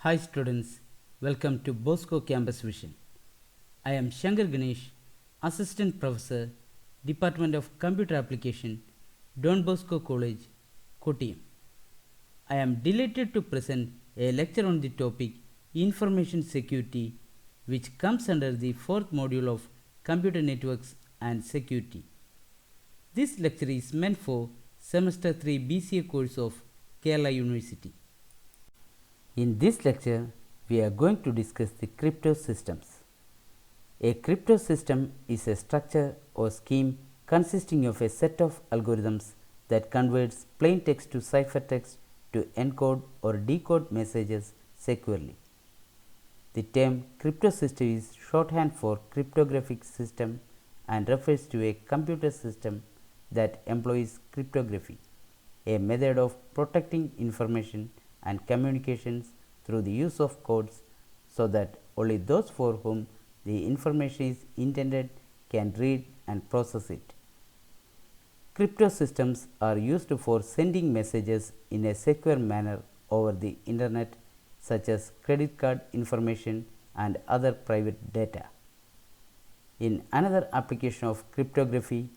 Hi students, welcome to Bosco Campus Vision. I am Shankar Ganesh, Assistant Professor, Department of Computer Application, Don Bosco College, Kottayam. I am delighted to present a lecture on the topic Information Security, which comes under the fourth module of Computer Networks and Security. This lecture is meant for Semester 3 BCA course of Kerala University. In this lecture, we are going to discuss the crypto systems. A crypto system is a structure or scheme consisting of a set of algorithms that converts plain text to ciphertext to encode or decode messages securely. The term crypto system is shorthand for cryptographic system and refers to a computer system that employs cryptography, a method of protecting information and communications through the use of codes so that only those for whom the information is intended can read and process it. Crypto systems are used for sending messages in a secure manner over the internet, such as credit card information and other private data. In another application of cryptography,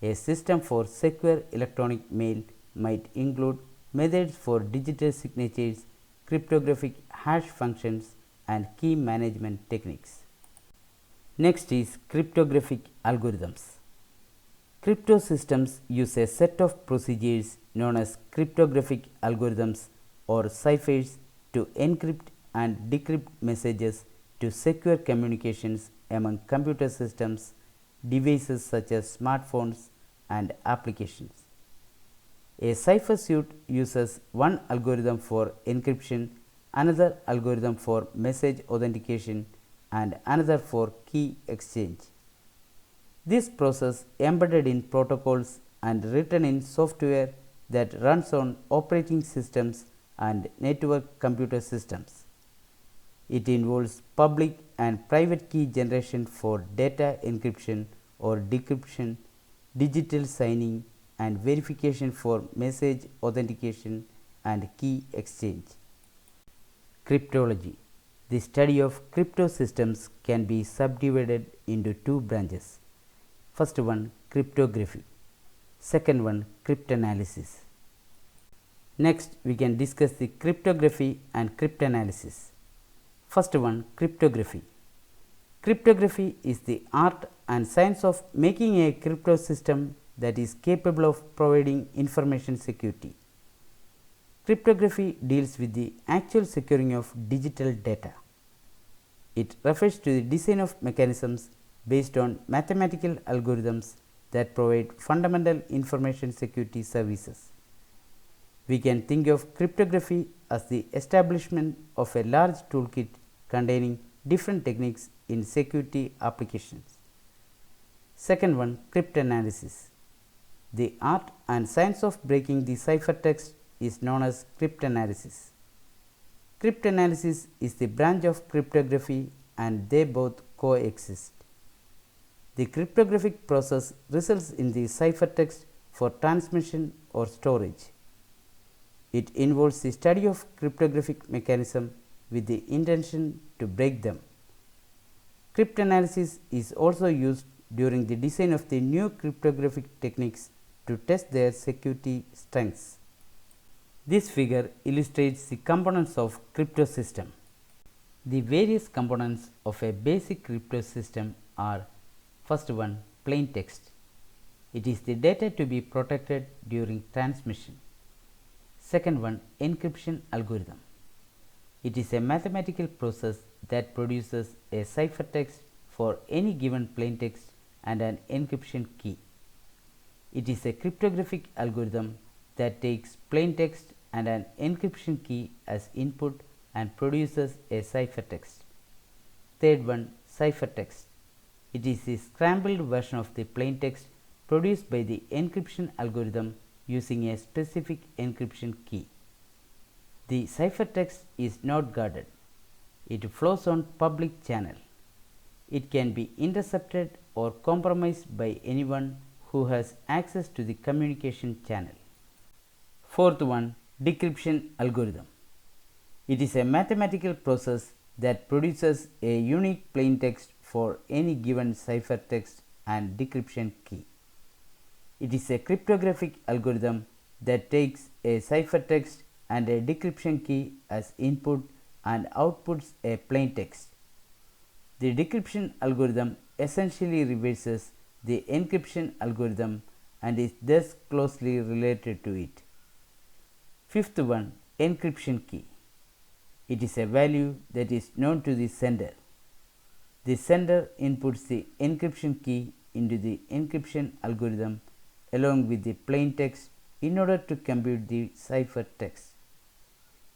a system for secure electronic mail might include methods for digital signatures, cryptographic hash functions, and key management techniques. Next is cryptographic algorithms. Crypto systems use a set of procedures known as cryptographic algorithms or ciphers to encrypt and decrypt messages to secure communications among computer systems, devices such as smartphones, and applications. A cipher suite uses one algorithm for encryption, another algorithm for message authentication, and another for key exchange. This process embedded in protocols and written in software that runs on operating systems and network computer systems. It involves public and private key generation for data encryption or decryption, digital signing, and verification for message authentication and key exchange. Cryptology. The study of crypto systems can be subdivided into two branches. First one, cryptography. Second one, cryptanalysis. Next, we can discuss the cryptography and cryptanalysis. First one, cryptography. Cryptography is the art and science of making a crypto system that is capable of providing information security. Cryptography deals with the actual securing of digital data. It refers to the design of mechanisms based on mathematical algorithms that provide fundamental information security services. We can think of cryptography as the establishment of a large toolkit containing different techniques in security applications. Second one, cryptanalysis. The art and science of breaking the ciphertext is known as cryptanalysis. Cryptanalysis is the branch of cryptography and they both coexist. The cryptographic process results in the ciphertext for transmission or storage. It involves the study of cryptographic mechanism with the intention to break them. Cryptanalysis is also used during the design of the new cryptographic techniques to test their security strengths. This figure illustrates the components of crypto system. The various components of a basic crypto system are: first one, plain text. It is the data to be protected during transmission. Second one, encryption algorithm. It is a mathematical process that produces a ciphertext for any given plain text and an encryption key. It is a cryptographic algorithm that takes plain text and an encryption key as input and produces a ciphertext. Third one, ciphertext. It is the scrambled version of the plain text produced by the encryption algorithm using a specific encryption key. The ciphertext is not guarded. It flows on public channel. It can be intercepted or compromised by anyone who has access to the communication channel. Fourth one, decryption algorithm. It is a mathematical process that produces a unique plain text for any given ciphertext and decryption key. It is a cryptographic algorithm that takes a ciphertext and a decryption key as input and outputs a plain text. The decryption algorithm essentially reverses the encryption algorithm and is thus closely related to it. Fifth one, encryption key. It is a value that is known to the sender. The sender inputs the encryption key into the encryption algorithm along with the plain text in order to compute the ciphertext.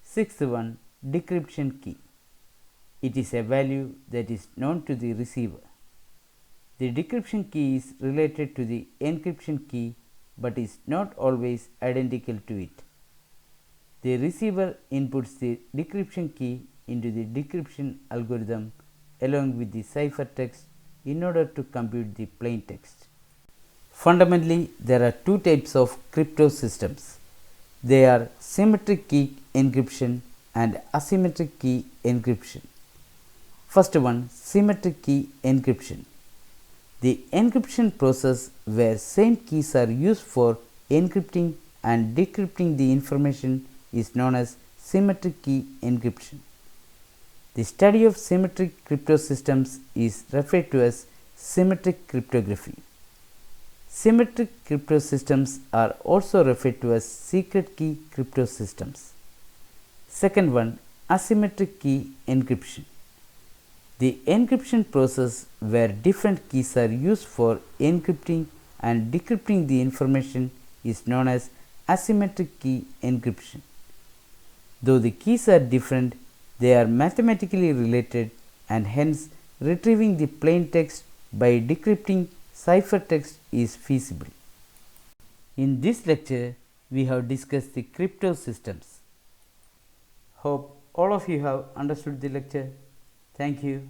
Sixth one, decryption key. It is a value that is known to the receiver. The decryption key is related to the encryption key but is not always identical to it. The receiver inputs the decryption key into the decryption algorithm along with the ciphertext in order to compute the plain text. Fundamentally, there are two types of crypto systems. They are symmetric key encryption and asymmetric key encryption. First one, symmetric key encryption. The encryption process where same keys are used for encrypting and decrypting the information is known as symmetric key encryption. The study of symmetric crypto systems is referred to as symmetric cryptography. Symmetric crypto systems are also referred to as secret key crypto systems. Second one, asymmetric key encryption. The encryption process where different keys are used for encrypting and decrypting the information is known as asymmetric key encryption. Though the keys are different, they are mathematically related and hence retrieving the plain text by decrypting ciphertext is feasible. In this lecture, we have discussed the crypto systems. Hope all of you have understood the lecture. Thank you.